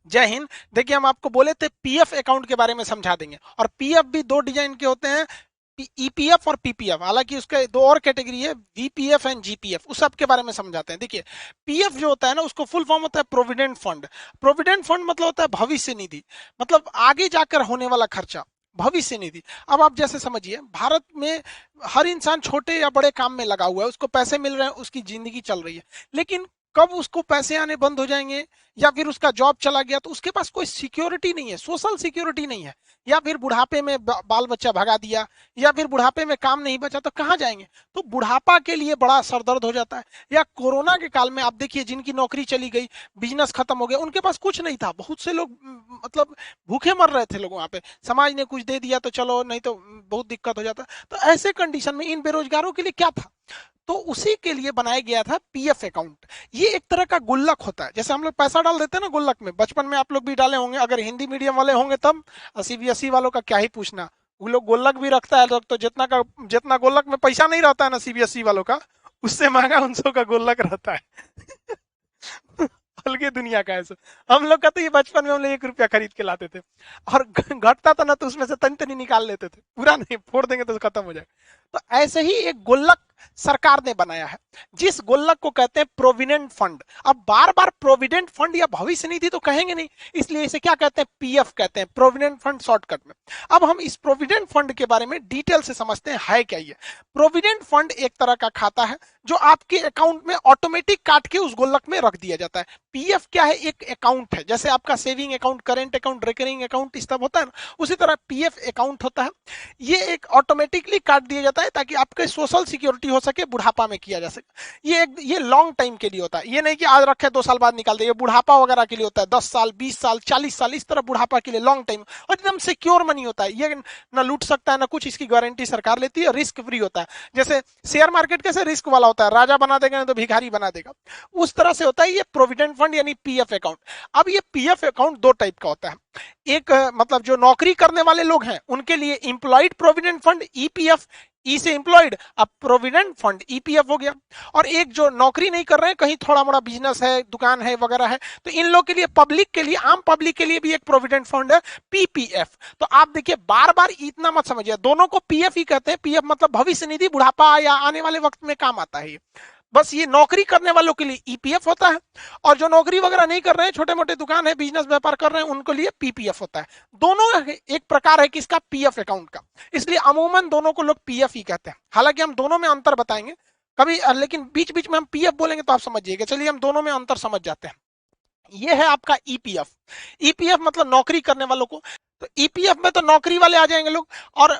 जय हिंद। देखिए हम आपको बोले थे पीएफ अकाउंट के बारे में समझा देंगे, और पीएफ भी दो डिजाइन के होते हैं, ईपीएफ और पीपीएफ। हालांकि उसके दो और कैटेगरी है, वीपीएफ एंड जीपीएफ, उस सब के बारे में समझाते हैं। देखिए पीएफ जो होता है ना, उसको फुल फॉर्म होता है प्रोविडेंट फंड। प्रोविडेंट फंड मतलब होता है भविष्य निधि, मतलब आगे जाकर होने वाला खर्चा, भविष्य निधि। अब आप जैसे समझिए, भारत में हर इंसान छोटे या बड़े काम में लगा हुआ है, उसको पैसे मिल रहे हैं, उसकी जिंदगी चल रही है। लेकिन कब उसको पैसे आने बंद हो जाएंगे या फिर उसका जॉब चला गया तो उसके पास कोई सिक्योरिटी नहीं है, सोशल सिक्योरिटी नहीं है, या फिर बुढ़ापे में बाल बच्चा भगा दिया, या फिर बुढ़ापे में काम नहीं बचा, तो कहाँ जाएंगे? तो बुढ़ापा के लिए बड़ा सरदर्द हो जाता है। या कोरोना के काल में आप देखिए, जिनकी नौकरी चली गई, बिजनेस खत्म हो गया, उनके पास कुछ नहीं था, बहुत से लोग मतलब भूखे मर रहे थे लोग वहां पे, समाज ने कुछ दे दिया तो चलो, नहीं तो बहुत दिक्कत हो जाता। तो ऐसे कंडीशन में इन बेरोजगारों के लिए क्या था? तो उसी के लिए बनाया गया था पीएफ अकाउंट। ये एक तरह का गुल्लक होता है, जैसे हम लोग पैसा डाल देते हैं ना गुल्लक में, बचपन में आप लोग भी डाले होंगे, अगर हिंदी मीडियम वाले होंगे तब। सीबीएसई वालों का क्या ही पूछना, वो लोग गुल्लक भी रखता है लोग, तो जितना गुल्लक में पैसा नहीं रहता है ना सीबीएसई वालों का, उससे महंगा उनसों का गुल्लक रहता है। अलगे दुनिया का है सो। हम लोग का तो ये बचपन में हम लोग 1 रुपया खरीद के लाते थे, और घटता था ना तो उसमें से तनी तनी निकाल लेते थे, पूरा नहीं, फोड़ देंगे तो खत्म हो जाएगा। तो ऐसे ही एक गुल्लक सरकार ने बनाया है, जिस गुल्लक को कहते हैं प्रोविडेंट फंड। अब बार बार प्रोविडेंट फंड या भविष्य निधि तो कहेंगे नहीं, इसलिए इसे क्या कहते हैं, पीएफ कहते हैं, प्रोविडेंट फंड शॉर्टकट में। अब हम इस प्रोविडेंट फंड के बारे में डिटेल से समझते हैं, है क्या ये। प्रोविडेंट फंड एक तरह का खाता है जो आपके अकाउंट में ऑटोमेटिक काट के उस गुल्लक में रख दिया जाता है। पीएफ क्या है, एक अकाउंट है, जैसे आपका saving account, current account, recurring account, इस सब होता है ना, उसी तरह पीएफ अकाउंट होता है। ये एक ऑटोमेटिकली काट दिया जाता है ताकि आपके सोशल सिक्योरिटी हो सके, बुढ़ापा में किया जा सके। ये लॉन्ग टाइम के लिए होता है, ये नहीं कि आज रखे 2 साल बाद निकाल दे। ये बुढ़ापा वगैरह के लिए होता है, 10 साल, 20 साल, 40 साल, इस तरह बुढ़ापा के लिए लॉन्ग टाइम, और एकदम सिक्योर मनी होता है। ये ना लूट सकता है ना कुछ, इसकी गारंटी सरकार लेती है, रिस्क फ्री होता है। जैसे शेयर मार्केट कैसे रिस्क वाला होता है, राजा बना देगा नहीं तो भिखारी बना देगा, उस तरह से होता है ये प्रोविडेंट फंड यानी पीएफ अकाउंट। अब ये पीएफ अकाउंट दो टाइप का होता है। एक मतलब जो नौकरी करने वाले लोग हैं उनके लिए एम्प्लॉयड प्रोविडेंट फंड, ईपीएफ, ई से एम्प्लॉयड, अब प्रोविडेंट फंड ईपीएफ हो गया। और एक जो नौकरी नहीं कर रहे हैं, कहीं थोड़ा मोड़ा बिजनेस है, दुकान है वगैरह है, तो इन लोग के लिए, पब्लिक के लिए, आम पब्लिक के लिए भी एक प्रोविडेंट फंड है, पीपीएफ। तो आप देखिए, बार बार इतना मत समझिए, दोनों को पीएफ ही कहते हैं। पीएफ मतलब भविष्य निधि, बुढ़ापा या आने वाले वक्त में काम आता है। बस ये नौकरी करने वालों के लिए ईपीएफ होता है, और जो नौकरी वगैरह नहीं कर रहे हैं, छोटे मोटे दुकान है, बिजनेस व्यापार कर रहे हैं, उनके लिए पीपीएफ होता है। दोनों एक प्रकार है किसका, पीएफ अकाउंट का, इसलिए अमूमन दोनों को लोग पीएफ ही कहते हैं। हालांकि हम दोनों में अंतर बताएंगे कभी, लेकिन बीच बीच में हम पीएफ बोलेंगे तो आप समझिएगा। चलिए हम दोनों में अंतर समझ जाते हैं। ये है आपका ईपीएफ। ईपीएफ मतलब नौकरी करने वालों को, तो ईपीएफ में तो नौकरी वाले आ जाएंगे लोग, और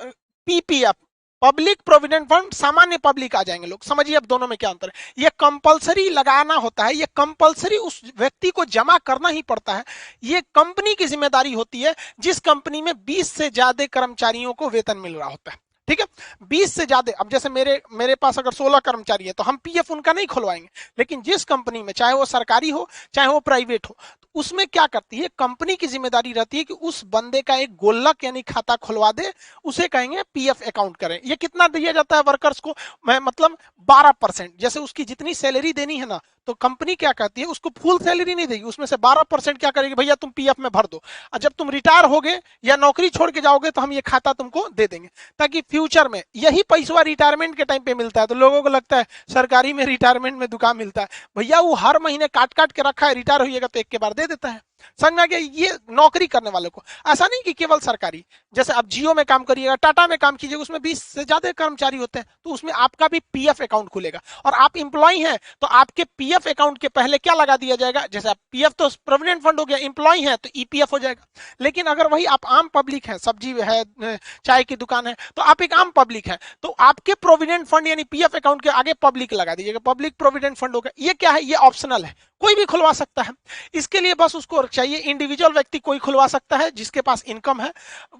पीपीएफ पब्लिक प्रोविडेंट फंड, सामान्य पब्लिक आ जाएंगे लोग। समझिए अब दोनों में क्या अंतर है। ये कंपलसरी लगाना होता है, ये कंपलसरी उस व्यक्ति को जमा करना ही पड़ता है। ये कंपनी की जिम्मेदारी होती है, जिस कंपनी में 20 से ज्यादा कर्मचारियों को वेतन मिल रहा होता है। ठीक है, 20 से ज्यादा। अब जैसे मेरे पास अगर 16 कर्मचारी है तो हम पीएफ उनका नहीं खुलवाएंगे, लेकिन जिस कंपनी में, चाहे वो सरकारी हो चाहे वो प्राइवेट हो, तो उसमें क्या करती है कंपनी की जिम्मेदारी रहती है कि उस बंदे का एक गोल्लक यानी खाता खुलवा दे, उसे कहेंगे पीएफ अकाउंट करें। ये कितना दिया जाता है वर्कर्स को, मैं मतलब 12%। जैसे उसकी जितनी सैलरी देनी है ना, तो कंपनी क्या कहती है, उसको फुल सैलरी नहीं देगी, उसमें से 12% क्या करेगी, भैया तुम पीएफ में भर दो, और जब तुम रिटायर होगे या नौकरी छोड़ के जाओगे तो हम ये खाता तुमको दे देंगे, ताकि फ्यूचर में यही पैसा रिटायरमेंट के टाइम पे मिलता है। तो लोगों को लगता है सरकारी में रिटायरमेंट में दुकान मिलता है, भैया वो हर महीने काट काट के रखा है, रिटायर होइएगा तो एक के बार दे देता है। समझ में आ गया? ये नौकरी करने वालों को। ऐसा नहीं कि केवल सरकारी, जैसे आप जियो में काम करिएगा, टाटा में काम कीजिएगा, उसमें 20 से ज्यादा कर्मचारी होते हैं, तो उसमें आपका भी पीएफ अकाउंट खुलेगा। और आप इंप्लॉय हैं तो आपके पीएफ अकाउंट के पहले क्या लगा दिया जाएगा, जैसे आप पीएफ तो प्रोविडेंट फंड हो गया, इंप्लॉय है तो ईपीएफ हो जाएगा। लेकिन अगर वही आप आम पब्लिक है, सब्जी है, चाय की दुकान है, तो आप एक आम पब्लिक है, तो आपके प्रोविडेंट फंड यानी पीएफ अकाउंट के आगे पब्लिक लगा दीजिएगा, पब्लिक प्रोविडेंट फंड होगा। ये क्या है, ये ऑप्शनल है, कोई भी खुलवा सकता है। इसके लिए बस उसको चाहिए, इंडिविजुअल व्यक्ति कोई खुलवा सकता है जिसके पास इनकम है।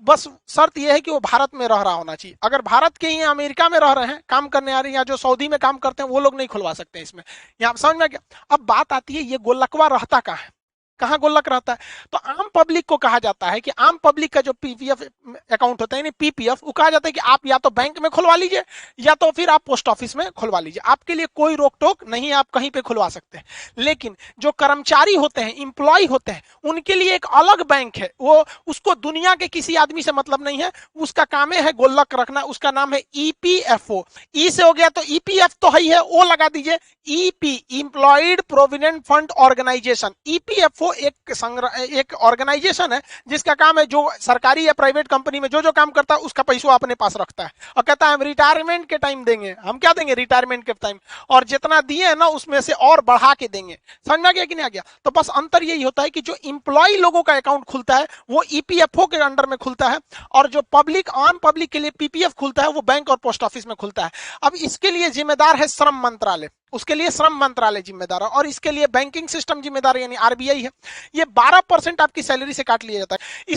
बस शर्त यह है कि वो भारत में रह रहा होना चाहिए। अगर भारत के ही अमेरिका में रह रहे हैं, काम करने आ रहे हैं, या जो सऊदी में काम करते हैं, वो लोग नहीं खुलवा सकते इसमें। यहाँ समझ में क्या? अब बात आती है ये गोलकवा रहता कहाँ है। कहाँ गुल्लक रहता है? तो आम पब्लिक को कहा जाता है कि आम पब्लिक का जो पीपीएफ अकाउंट होता है यानी पीपीएफ, वो कहा जाता है कि आप या तो बैंक में खुलवा लीजिए या तो फिर आप पोस्ट ऑफिस में खुलवा लीजिए, आपके लिए कोई रोक टोक नहीं है, आप कहीं पे खुलवा सकते हैं। लेकिन जो कर्मचारी होते हैं, इंप्लॉय होते हैं, उनके लिए एक अलग बैंक है, वो उसको दुनिया के किसी आदमी से मतलब नहीं है, उसका काम है गुल्लक रखना, उसका नाम है ईपीएफओ। ई से हो गया तो ईपीएफ तो है, ओ लगा दीजिए, EP employed provident fund organisation. EPFO एक ऑर्गेनाइजेशन है जिसका काम है जो सरकारी या प्राइवेट कंपनी में जो जो काम करता है उसका पैसा अपने पास रखता है और कहता है हम रिटायरमेंट के टाइम देंगे। हम क्या देंगे? रिटायरमेंट के टाइम, और जितना दिए ना उसमें से और बढ़ा के देंगे। समझ में आ गया कि नहीं आ गया? तो बस अंतर यही होता है कि जो इंप्लॉय लोगों का अकाउंट खुलता है वो ईपीएफओ के अंडर में खुलता है, और जो पब्लिक आम पब्लिक के लिए पीपीएफ खुलता है वो बैंक और पोस्ट ऑफिस में खुलता है। अब इसके लिए जिम्मेदार है श्रम मंत्रालय, उसके लिए श्रम मंत्रालय जिम्मेदार है, और इसके लिए बैंकिंग सिस्टम जिम्मेदार है यानी आरबीआई है। ये 12% आपकी सैलरी से काट लिया जाता है।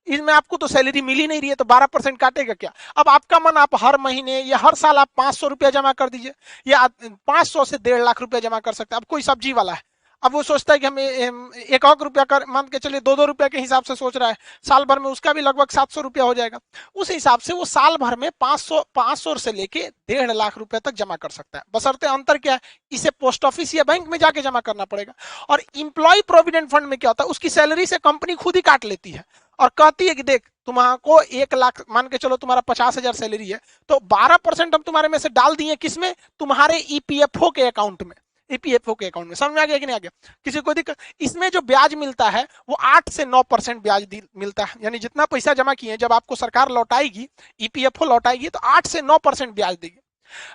इसमें आपको तो सैलरी मिल ही नहीं रही है तो 12% काटेगा क्या? अब आपका मन, आप हर महीने या हर साल आप 500 रुपया जमा कर दीजिए, या 500 से 1.5 लाख रुपया जमा कर सकते हैं। अब कोई सब्जी वाला है, अब वो सोचता है कि हम 1 रुपया कर मान के चलिए 2-2 रुपया के हिसाब से सोच रहा है, साल भर में उसका भी लगभग 700 रुपया हो जाएगा। उस हिसाब से वो साल भर में 500 से लेके 1.5 लाख रुपया तक जमा कर सकता है। बशर्ते अंतर क्या है, इसे पोस्ट ऑफिस या बैंक में जाके जमा करना पड़ेगा। और इंप्लॉय प्रोविडेंट फंड में क्या होता है, उसकी सैलरी से कंपनी खुद ही काट लेती है और कहती है कि देख तुम्हारा 1 लाख मान के चलो, तुम्हारा 50,000 सैलरी है, तो 12% हम तुम्हारे में से डाल दिए किसमें? तुम्हारे ईपीएफओ के अकाउंट में, ईपीएफओ के अकाउंट में। समझ में आ गया कि नहीं आ गया? किसी को दिक्कत? इसमें जो ब्याज मिलता है वो 8 से 9% ब्याज मिलता है, यानी जितना पैसा जमा किए जब आपको सरकार लौटाएगी, ईपीएफओ लौटाएगी तो 8 से 9% ब्याज देगी।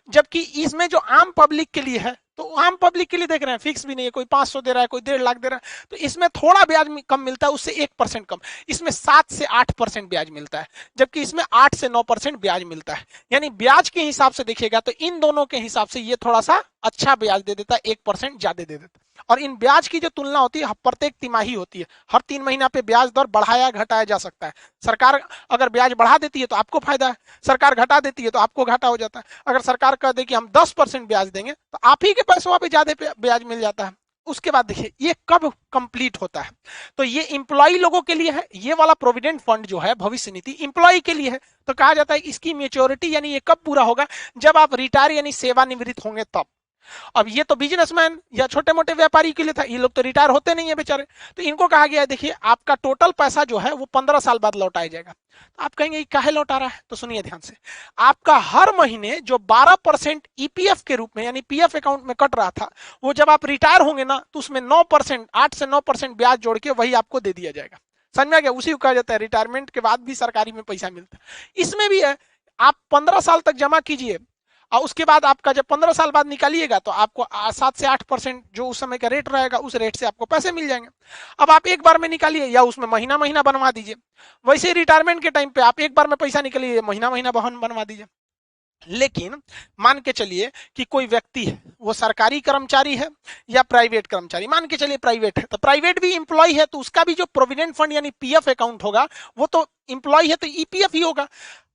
जबकि इसमें जो आम पब्लिक के लिए है, तो आम पब्लिक के लिए देख रहे हैं फिक्स भी नहीं है, कोई 500 दे रहा है, कोई 1.5 लाख दे रहा है, तो इसमें थोड़ा ब्याज कम मिलता है, उससे 1% कम। इसमें 7 से 8% ब्याज मिलता है, जबकि इसमें 8 से 9% ब्याज मिलता है। यानी ब्याज के हिसाब से देखिएगा तो इन दोनों के हिसाब से ये थोड़ा सा अच्छा ब्याज दे देता है, 1% ज्यादा दे देता है। और इन ब्याज की जो तुलना होती है प्रत्येक तिमाही होती है, हर 3 महीना पे ब्याज दर बढ़ाया घटाया जा सकता है। सरकार अगर ब्याज बढ़ा देती है तो आपको फायदा है, सरकार घटा देती है तो आपको घाटा हो जाता है। अगर सरकार कह दे कि हम 10% ब्याज देंगे तो आप ही के पैसों पे ज्यादा ब्याज मिल जाता है। उसके बाद देखिए ये कब कंप्लीट होता है, तो ये इंप्लॉय लोगों के लिए है, ये वाला प्रोविडेंट फंड जो है भविष्य निधि इंप्लॉय के लिए है। तो कहा जाता है इसकी मैच्योरिटी यानी ये कब पूरा होगा, जब आप रिटायर यानी सेवानिवृत्त होंगे तब। अब ये तो बिजनेसमैन या छोटे मोटे व्यापारी के लिए था, ये लोग तो रिटायर होते नहीं है बेचारे, तो इनको कहा गया है देखिए आपका टोटल पैसा जो है वो 15 साल बाद लौटाया जाएगा। तो आप कहेंगे काहे लौटा रहा है, तो सुनिए ध्यान से, आपका हर महीने जो 12% ईपीएफ के रूप में यानी पीएफ अकाउंट में कट रहा था, वो जब आप रिटायर होंगे ना तो उसमें 9%, 8 से 9% ब्याज जोड़ के वही आपको दे दिया जाएगा। समझ में आ गया? उसी को कहा जाता है रिटायरमेंट के बाद भी सरकारी में पैसा मिलता है। इसमें भी है, आप 15 साल तक जमा कीजिए और उसके बाद आपका जब 15 साल बाद निकालिएगा तो आपको 7 से 8% जो उस समय का रेट रहेगा उस रेट से आपको पैसे मिल जाएंगे। अब आप एक बार में निकालिए या उसमें महीना महीना बनवा दीजिए, वैसे रिटायरमेंट के टाइम पे आप एक बार में पैसा निकालिए, महीना महीना बनवा दीजिए। लेकिन मान के चलिए कि कोई व्यक्ति है, वो सरकारी कर्मचारी है या प्राइवेट कर्मचारी, मान के चलिए प्राइवेट है, तो प्राइवेट भी इंप्लॉय है तो उसका भी जो प्रोविडेंट फंड यानी पीएफ अकाउंट होगा वो तो इंप्लॉय है तो ईपीएफ ही होगा।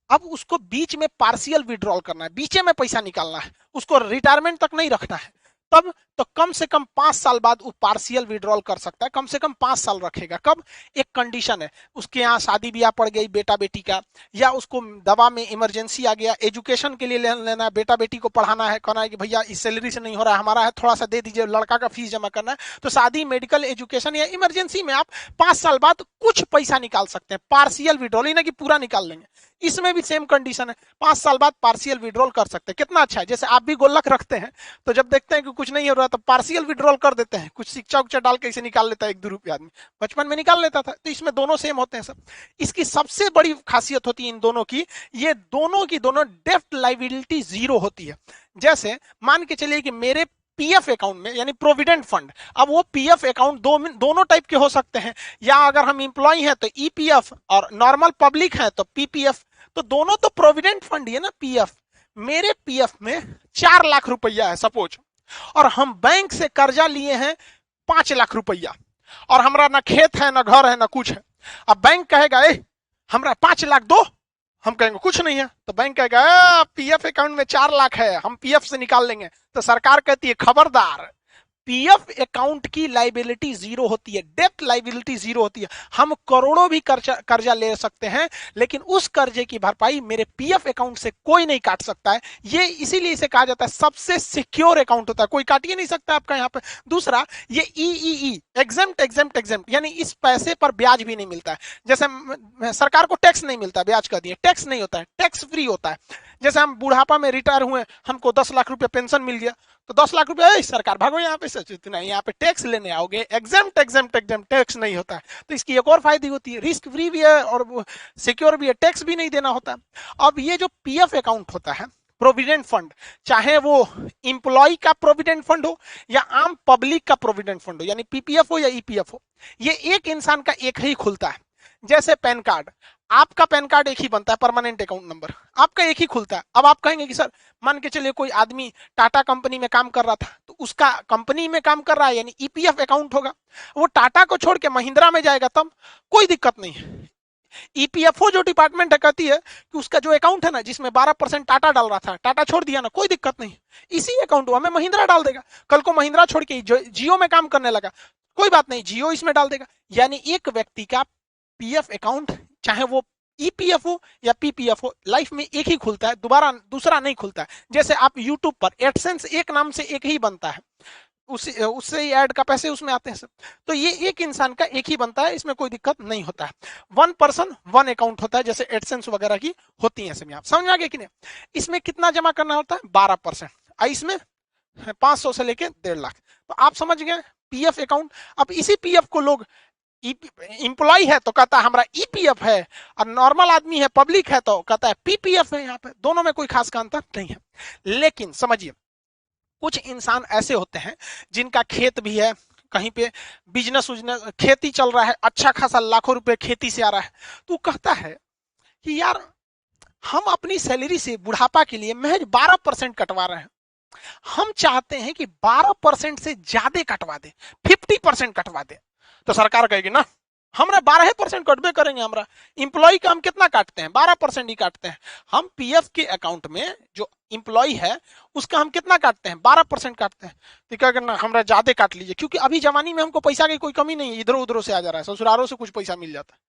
अब उसको बीच में पार्शियल विड्रॉल करना है, बीच में पैसा निकालना है, उसको रिटायरमेंट तक नहीं रखना है, तब तो कम से कम 5 साल बाद वो पार्शियल विड्रॉल कर सकता है। कम से कम 5 साल रखेगा। कब? एक कंडीशन है, उसके यहाँ शादी ब्याह पड़ गई बेटा बेटी का, या उसको दवा में इमरजेंसी आ गया, एजुकेशन के लिए लेना है, बेटा बेटी को पढ़ाना है, कहना है कि भैया इस सैलरी से नहीं हो रहा है हमारा है, थोड़ा सा दे दीजिए, लड़का का फीस जमा करना है, तो शादी मेडिकल एजुकेशन या इमरजेंसी में आप 5 साल बाद कुछ पैसा निकाल सकते हैं, पार्शियल विड्रॉल, ना कि पूरा निकाल लेंगे। इसमें भी सेम कंडीशन है, 5 साल बाद पार्शियल विड्रॉल कर सकते हैं। कितना अच्छा है, जैसे आप भी गुल्लक रखते हैं तो जब देखते हैं कि कुछ नहीं हो रहा तो पार्शियल विड्रॉल कर देते हैं, कुछ सिक्का उच्चा डाल के इसे निकाल लेता है, 1-2 रुपया आदमी बचपन में निकाल लेता था। तो इसमें दोनों सेम होते हैं सब। इसकी सबसे बड़ी खासियत होती है इन दोनों की, ये दोनों की दोनों डेब्ट लायबिलिटी 0 होती है। जैसे मान के चलिए कि मेरे पीएफ अकाउंट में यानी प्रोविडेंट फंड, अब वो पीएफ अकाउंट दोनों टाइप के हो सकते हैं, या अगर हम इंप्लॉय हैं तो ईपीएफ और नॉर्मल पब्लिक है तो पीपीएफ, तो दोनों तो प्रोविडेंट फंड है ना पीएफ। मेरे पीएफ में 4 लाख रुपया है सपोज, और हम बैंक से कर्जा लिए हैं 5 लाख रुपया, और हमारा ना खेत है ना घर है ना कुछ है। अब बैंक कहेगा हमरा 5 लाख दो, हम कहेंगे कुछ नहीं है, तो बैंक कहेगा पीएफ अकाउंट में 4 लाख है, हम पीएफ से निकाल लेंगे। तो सरकार कहती है खबरदार, पीएफ अकाउंट की लाइबिलिटी जीरो होती है, डेथ लाइबिलिटी जीरो होती है। हम करोड़ों भी कर्जा ले सकते हैं, लेकिन उस कर्जे की भरपाई मेरे पीएफ अकाउंट से कोई नहीं काट सकता है। ये इसीलिए इसे कहा जाता है सबसे सिक्योर अकाउंट होता है, कोई काट ही नहीं सकता आपका यहाँ पे। दूसरा, ये ई एग्जेम्प्ट एग्जेम्प्ट एग्जेम्प्ट, यानी इस पैसे पर ब्याज भी नहीं मिलता है। जैसे सरकार को टैक्स नहीं मिलता, ब्याज का दिए, टैक्स नहीं होता है, टैक्स फ्री होता है। जैसे हम बुढ़ापा में रिटायर हुए, हमको 10 लाख रुपए पेंशन मिल गया, तो 10 लाख रुपए सरकार भागो यहाँ पे से, नहीं यहाँ पे टैक्स लेने आओगे, एग्जेम्प्ट एग्जेम्प्ट एग्जेम्प्ट, टैक्स नहीं होता है। तो इसकी एक और फायदे होती है, रिस्क फ्री भी है और सिक्योर भी है, टैक्स भी नहीं देना होता। अब ये जो पीएफ अकाउंट होता है, प्रोविडेंट फंड, चाहे वो इंप्लॉय का प्रोविडेंट फंड हो या आम पब्लिक का प्रोविडेंट फंड हो, यानी पीपीएफ हो या ईपीएफ हो, ये एक इंसान का एक ही खुलता है। जैसे पैन कार्ड, आपका पैन कार्ड एक ही बनता है, परमानेंट अकाउंट नंबर आपका एक ही खुलता है। अब आप कहेंगे कि सर मान के चलिए कोई आदमी टाटा कंपनी में काम कर रहा था, तो उसका कंपनी में काम कर रहा है यानी ईपीएफ अकाउंट होगा, वो टाटा को छोड़ के महिंद्रा में जाएगा तब कोई दिक्कत नहीं है। ईपीएफओ जो डिपार्टमेंट है कहती है कि उसका जो अकाउंट है ना, जिसमें 12% टाटा डाल रहा था, टाटा छोड़ दिया ना, कोई दिक्कत नहीं, इसी अकाउंट में महिंद्रा डाल देगा। कल को महिंद्रा छोड़ के जियो में काम करने लगा, कोई बात नहीं, जियो इसमें डाल देगा। यानी एक व्यक्ति का पीएफ अकाउंट, चाहे वो ईपीएफ हो या पीपीएफ हो, लाइफ में एक ही खुलता है, दोबारा दूसरा नहीं खुलता है। जैसे आप यूट्यूब पर एडसेंस एक नाम से एक ही बनता है, उससे ऐड का पैसे उसमें आते हैं सब, तो ये एक इंसान का एक ही बनता है, इसमें कोई दिक्कत नहीं होता है। वन पर्सन वन अकाउंट होता है, जैसे एडसेंस वगैरह की होती है सब। आप समझ आ गए कि नहीं? इसमें कितना जमा करना होता है? 12%। इसमें 500 से लेके 1.5 लाख। तो आप समझ गए पीएफ अकाउंट। अब इसी पीएफ को लोग, इंप्लॉय है तो कहता है हमारा ईपीएफ है, और नॉर्मल आदमी है, पब्लिक है तो कहता है पीपीएफ है। यहाँ पे दोनों में कोई खास अंतर नहीं है। लेकिन समझिए, कुछ इंसान ऐसे होते हैं जिनका खेत भी है, कहीं पे बिजनेस खेती चल रहा है, अच्छा खासा लाखों रुपए खेती से आ रहा है, तो कहता है कि यार हम अपनी सैलरी से बुढ़ापा के लिए महज 12% कटवा रहे हैं, हम चाहते हैं कि 12% से ज्यादा कटवा दे, 50% कटवा दे। तो सरकार कहेगी ना, हमरा 12% कटबे करेंगे, हमरा इंप्लॉय का हम कितना काटते हैं? 12% ही काटते हैं। हम पीएफ के अकाउंट में जो इंप्लॉय है उसका हम कितना काटते हैं? 12% काटते हैं। तो क्या करना, हमरा ज्यादा काट लीजिए, क्योंकि अभी जवानी में हमको पैसा की कोई कमी नहीं है, इधर उधर से आ जा रहा है, ससुरालों से कुछ पैसा मिल जाता है।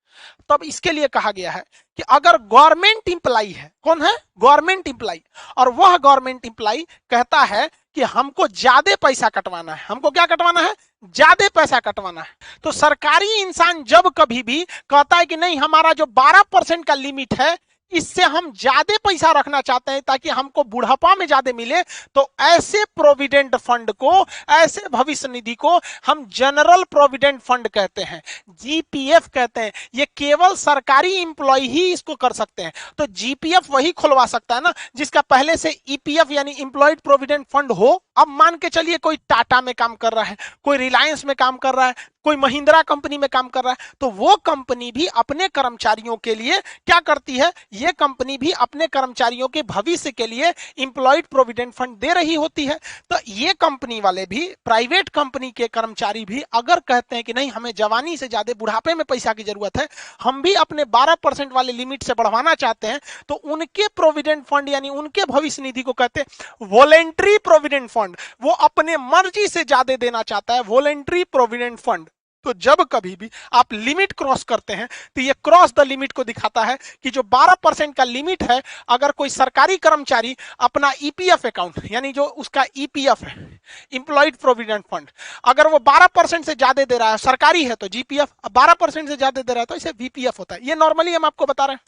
तब इसके लिए कहा गया है कि अगर गवर्नमेंट इंप्लॉय है, कौन है? गवर्नमेंट इंप्लॉय, और वह गवर्नमेंट इंप्लॉय कहता है कि हमको ज्यादा पैसा कटवाना है, हमको क्या कटवाना है? ज्यादा पैसा कटवाना है। तो सरकारी इंसान जब कभी भी कहता है कि नहीं, हमारा जो 12% का लिमिट है, इससे हम ज्यादा पैसा रखना चाहते हैं ताकि हमको बुढ़ापा में ज्यादा मिले, तो ऐसे प्रोविडेंट फंड को, ऐसे भविष्य निधि को हम जनरल प्रोविडेंट फंड कहते हैं, जीपीएफ कहते हैं। ये केवल सरकारी इंप्लॉय ही इसको कर सकते हैं। तो जीपीएफ वही खुलवा सकता है ना जिसका पहले से ईपीएफ यानी इंप्लॉयड प्रोविडेंट फंड हो। अब मान के चलिए कोई टाटा में काम कर रहा है, कोई रिलायंस में काम कर रहा है, कोई महिंद्रा कंपनी में काम कर रहा है, तो वो कंपनी भी अपने कर्मचारियों के लिए क्या करती है? ये कंपनी भी अपने कर्मचारियों के भविष्य के लिए इंप्लॉयड प्रोविडेंट फंड दे रही होती है। तो ये कंपनी वाले भी, प्राइवेट कंपनी के कर्मचारी भी अगर कहते हैं कि नहीं, हमें जवानी से ज्यादा बुढ़ापे में पैसा की जरूरत है, हम भी अपने 12% वाले लिमिट से बढ़वाना चाहते हैं, तो उनके प्रोविडेंट फंड यानी उनके भविष्य निधि को कहते हैं वॉलेंट्री प्रोविडेंट फंड। वो अपने मर्जी से ज्यादा देना चाहता है, वॉलेंट्री प्रोविडेंट फंड। तो जब कभी भी आप लिमिट क्रॉस करते हैं, तो ये क्रॉस द लिमिट को दिखाता है कि जो 12% का लिमिट है, अगर कोई सरकारी कर्मचारी अपना ईपीएफ अकाउंट यानी जो उसका ईपीएफ है, इंप्लॉयड प्रोविडेंट फंड, अगर वो 12% से ज्यादा दे रहा है, सरकारी है तो जीपीएफ, 12% से ज्यादा दे रहा है तो इसे वीपीएफ होता है। ये नॉर्मली हम आपको बता रहे हैं।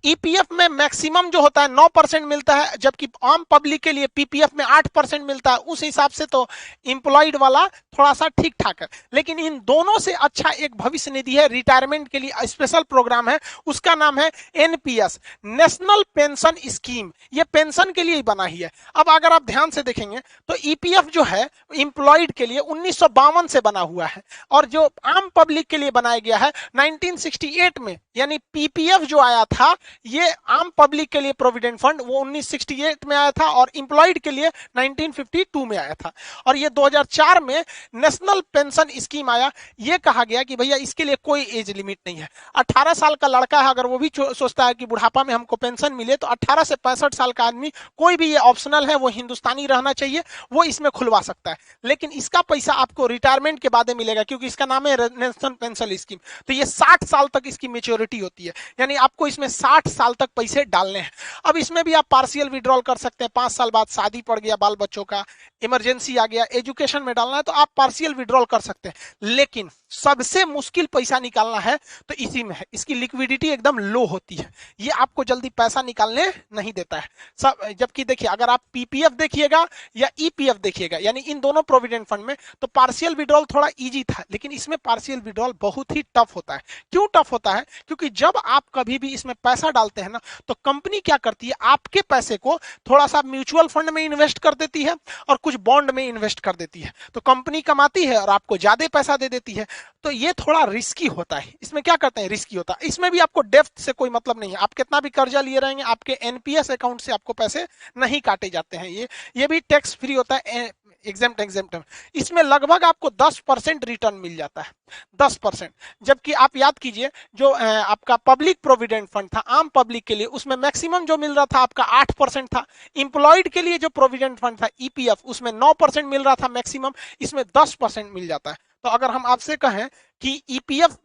ईपीएफ में मैक्सिमम जो होता है 9% मिलता है, जबकि आम पब्लिक के लिए पीपीएफ में 8% मिलता है। उस हिसाब से तो इंप्लॉयड वाला थोड़ा सा ठीक ठाक है। लेकिन इन दोनों से अच्छा एक भविष्य निधि है, रिटायरमेंट के लिए स्पेशल प्रोग्राम है, उसका नाम है एनपीएस, नेशनल पेंशन स्कीम। ये पेंशन के लिए ही बना ही है। अब अगर आप ध्यान से देखेंगे तो ईपीएफ जो है इंप्लॉयड के लिए 1952 से बना हुआ है, और जो आम पब्लिक के लिए बनाया गया है 1968 में यानी पीपीएफ जो आया था ये आम पब्लिक के लिए प्रोविडेंट फंड वो 1968 में आया था और इंप्लॉयड के लिए 1952 में आया था। और ये 2004 में नेशनल पेंशन स्कीम आया। ये कहा गया कि भैया इसके लिए कोई एज लिमिट नहीं है। 18 साल का लड़का है अगर वो भी सोचता है कि बुढ़ापा में हमको पेंशन मिले तो 18 से 65 साल का आदमी, कोई भी, ये ऑप्शनल है, वो हिंदुस्तानी रहना चाहिए, वो इसमें खुलवा सकता है। लेकिन इसका पैसा आपको रिटायरमेंट के बाद मिलेगा क्योंकि इसका नाम है नेशनल पेंशन स्कीम। तो ये 60 साल तक इसकी मेच्योरिटी होती है, यानी आपको इसमें 60 साल तक पैसे डालने हैं। अब इसमें भी आप पार्शियल विड्रॉल कर सकते हैं। 5 साल बाद शादी पड़ गया, बाल बच्चों का इमरजेंसी आ गया, एजुकेशन में डालना है तो आप पार्शियल विड्रॉल कर सकते हैं। लेकिन सबसे मुश्किल पैसा निकालना है तो इसी में है। इसकी लिक्विडिटी एकदम लो होती है, ये आपको जल्दी पैसा निकालने नहीं देता है सब। जबकि देखिए अगर आप पीपीएफ देखिएगा या ईपीएफ देखिएगा, यानी इन दोनों प्रोविडेंट फंड में, तो पार्शियल विड्रॉल थोड़ा इजी था, लेकिन इसमें पार्शियल विड्रॉल बहुत ही टफ होता है। क्यों टफ होता है? क्योंकि जब आप कभी भी इसमें पैसा डालते हैं ना, तो कंपनी क्या करती है, आपके पैसे को थोड़ा सा म्यूचुअल फंड में इन्वेस्ट कर देती है और कुछ बॉन्ड में इन्वेस्ट कर देती है। तो कंपनी कमाती है और आपको ज्यादा पैसा दे देती है। तो ये थोड़ा रिस्की होता है। इसमें क्या करते हैं, रिस्की होता है। इसमें भी आपको डेप्थ से कोई मतलब नहीं है, आप कितना भी कर्जा लिए रहेंगे आपके एनपीएस अकाउंट से आपको पैसे नहीं काटे जाते हैं। ये भी टैक्स फ्री होता है, एग्जेम्प्ट। इसमें लगभग आपको 10% रिटर्न मिल जाता है, 10%। जबकि आप याद कीजिए जो आपका पब्लिक प्रोविडेंट फंड था आम पब्लिक के लिए, उसमें मैक्सिमम जो मिल रहा था आपका 8% था। इंप्लॉयड के लिए जो प्रोविडेंट फंड था ईपीएफ, उसमें 9% मिल रहा था मैक्सिमम, इसमें 10% मिल जाता है। तो अगर हम आपसे कहें कि ईपीएफ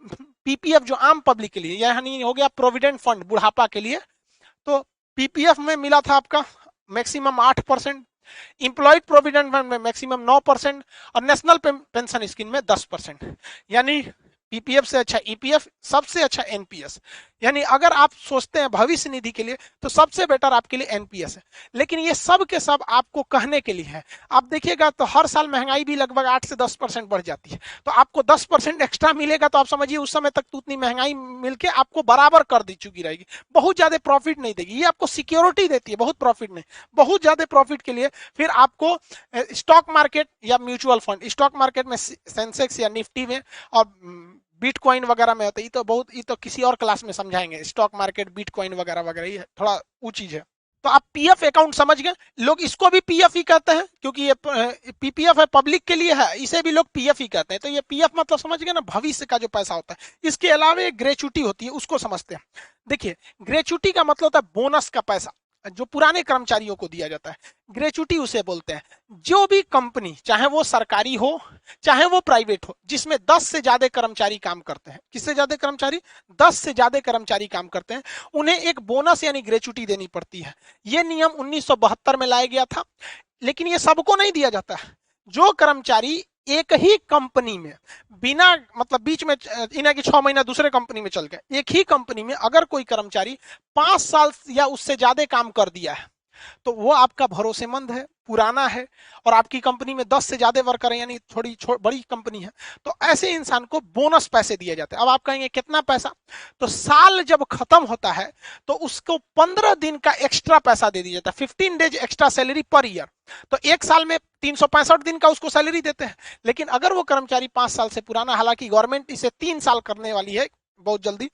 पीपीएफ जो आम पब्लिक के लिए, यानी हो गया प्रोविडेंट फंड बुढ़ापा के लिए, तो पीपीएफ में मिला था आपका मैक्सिमम 8%, इंप्लॉयड प्रोविडेंट फंड में मैक्सिमम 9% और नेशनल पेंशन स्कीम में 10%। यानी पीपीएफ से अच्छा ईपीएफ, सबसे अच्छा एनपीएस। यानी अगर आप सोचते हैं भविष्य निधि के लिए तो सबसे बेटर आपके लिए एनपीएस है। लेकिन ये सब के सब आपको कहने के लिए है। आप देखिएगा तो हर साल महंगाई भी लगभग 8 से 10% बढ़ जाती है, तो आपको 10% एक्स्ट्रा मिलेगा, तो आप समझिए उस समय तक तो उतनी महंगाई मिलके आपको बराबर कर दी चुकी रहेगी, बहुत ज्यादा प्रॉफिट नहीं देगी। ये आपको सिक्योरिटी देती है, बहुत प्रॉफिट नहीं, बहुत ज्यादा प्रॉफिट के लिए फिर आपको स्टॉक मार्केट या म्यूचुअल फंड, स्टॉक मार्केट में सेंसेक्स या निफ्टी में और बिटकॉइन वगैरह में होता है। ये तो किसी और क्लास में समझाएंगे, स्टॉक मार्केट, बिटकॉइन वगैरह वगैरह, ये थोड़ा ऊंची है। तो आप पीएफ अकाउंट समझ गए, लोग इसको भी पीएफ ही कहते हैं क्योंकि ये पीपीएफ है, पब्लिक के लिए है, इसे भी लोग पीएफ ही कहते हैं। तो ये पीएफ मतलब समझ गए ना, भविष्य का जो पैसा होता है। इसके अलावा एक ग्रेच्युटी होती है, उसको समझते हैं। देखिए ग्रेच्युटी का मतलब होता है बोनस का पैसा जो पुराने कर्मचारियों को दिया जाता है, ग्रेच्युटी उसे बोलते हैं। जो भी कंपनी, चाहे वो सरकारी हो चाहे वो प्राइवेट हो, जिसमें 10 से ज्यादा कर्मचारी काम करते हैं, किससे ज्यादा कर्मचारी, 10 से ज्यादा कर्मचारी काम करते हैं, उन्हें एक बोनस यानी ग्रेच्युटी देनी पड़ती है। ये नियम 1972 में लाया गया था, लेकिन ये सबको नहीं दिया जाता है। जो कर्मचारी एक ही कंपनी में बिना मतलब बीच में इन्हें कि 6 महीना दूसरे कंपनी में चल गए, एक ही कंपनी में अगर कोई कर्मचारी 5 साल या उससे ज्यादा काम कर दिया है तो वो आपका भरोसेमंद है, पुराना है और आपकी कंपनी में 10 से ज्यादा वर्कर है, यानी थोड़ी बड़ी कंपनी है, तो ऐसे इंसान को बोनस पैसे दिए जाते हैं। अब आप कहेंगे कितना पैसा, तो साल जब खत्म होता है तो उसको 15 दिन का एक्स्ट्रा पैसा दे दिया जाता है, 15 days extra salary per year. तो एक साल में 365 दिन का उसको सैलरी देते हैं। लेकिन अगर वो कर्मचारी 5 साल से पुराना, हालांकि गवर्नमेंट इसे 3 साल करने वाली है बहुत जल्दी,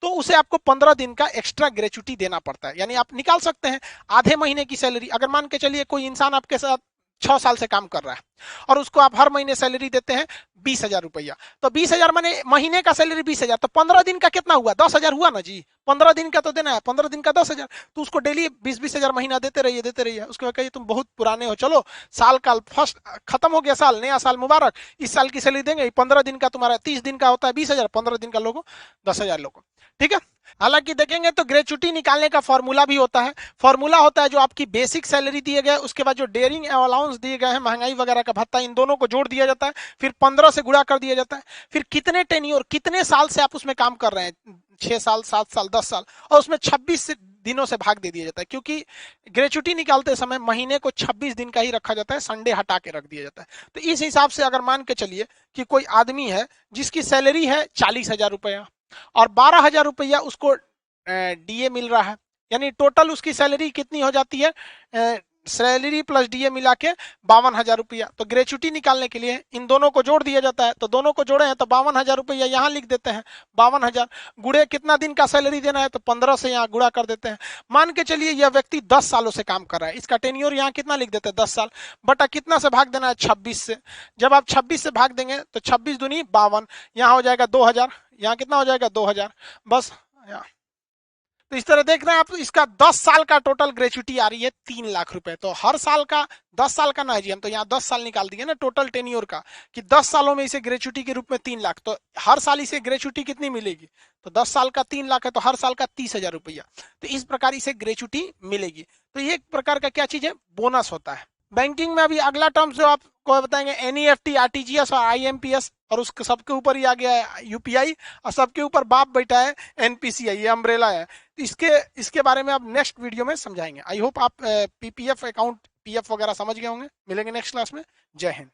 तो उसे आपको 15 दिन का एक्स्ट्रा ग्रेच्युटी देना पड़ता है। यानी आप निकाल सकते हैं आधे महीने की सैलरी। अगर मान के चलिए कोई इंसान आपके साथ 6 साल से काम कर रहा है और उसको आप हर महीने सैलरी देते हैं 20,000 रुपया, तो 20,000 माने महीने का सैलरी 20,000, तो 15 दिन का कितना हुआ, 10,000 हुआ ना जी। 15 दिन का तो देना है, 15 दिन का 10,000, तो उसको डेली 20,000 महीना देते रहिए। उसके बाद कहिए तुम बहुत पुराने हो, चलो साल का फर्स्ट खत्म हो गया, साल नया साल मुबारक, इस साल की सैलरी देंगे। 15 दिन का तुम्हारा 30 दिन का होता है 20,000, 15 दिन का लोगो 10,000 लोगो, ठीक है। हालांकि देखेंगे तो ग्रेच्युटी निकालने का फॉर्मूला भी होता है। फॉर्मूला होता है जो आपकी बेसिक सैलरी दिए गए, उसके बाद जो डेयरिंग अलाउंस दिए गए हैं, महंगाई वगैरह का भत्ता, इन दोनों को जोड़ दिया जाता है, फिर 15 से गुणा कर दिया जाता है, फिर कितने टेन्योर, कितने साल से आप उसमें काम कर रहे हैं, 6 साल 7 साल 10 साल, और उसमें 26 दिनों से भाग दे दिया जाता है। क्योंकि ग्रेच्युटी निकालते समय महीने को 26 दिन का ही रखा जाता है, संडे हटा के रख दिया जाता है। तो इस हिसाब से अगर मान के चलिए कि कोई आदमी है जिसकी सैलरी है 40,000 रुपया और 12,000 रुपया उसको डीए मिल रहा है, यानी टोटल उसकी सैलरी कितनी हो जाती है, सैलरी प्लस डीए मिला के 52,000 रुपया। तो ग्रेचुटी निकालने के लिए इन दोनों को जोड़ दिया जाता है, तो दोनों को जोड़े हैं तो 52,000 रुपया यहाँ लिख देते हैं। 52,000 गुड़े कितना दिन का सैलरी देना है, तो 15 से यहाँ गुड़ा कर देते हैं। मान के चलिए यह व्यक्ति 10 सालों से काम कर रहा है, इसका टेन्योर यहाँ कितना लिख देते हैं, 10 साल, बटा कितना से भाग देना है, 26 से। जब आप 26 से भाग देंगे तो 26 दूनी 52, यहाँ हो जाएगा 2,000, यहाँ कितना हो जाएगा 2,000, बस यहाँ। तो इस तरह देख रहे हैं आप, इसका 10 साल का टोटल ग्रेचुटी आ रही है 3 लाख रुपए। तो हर साल का 10 साल का ना जी, हम तो यहाँ 10 साल निकाल दिए ना टोटल टेन्योर का, कि 10 सालों में इसे ग्रेचुटी के रूप में 3 लाख, तो हर साल इसे ग्रेचुटी कितनी मिलेगी, तो 10 साल का 3 लाख है तो हर साल का 30,000 रुपया। तो इस प्रकार इसे ग्रेचुटी मिलेगी। तो ये एक प्रकार का क्या चीज है, बोनस होता है। बैंकिंग में अभी अगला टर्म जो आपको बताएंगे एनईएफटी, आरटीजीएस और आईएमपीएस, और उसके सबके ऊपर ही आ गया है यूपीआई, और सबके ऊपर बाप बैठा है एनपीसीआई, ये अम्ब्रेला है। तो इसके बारे में अब नेक्स्ट वीडियो में समझाएंगे। आई होप आप पीपीएफ अकाउंट, पीएफ वगैरह समझ गए होंगे। मिलेंगे नेक्स्ट क्लास में। जय हिंद।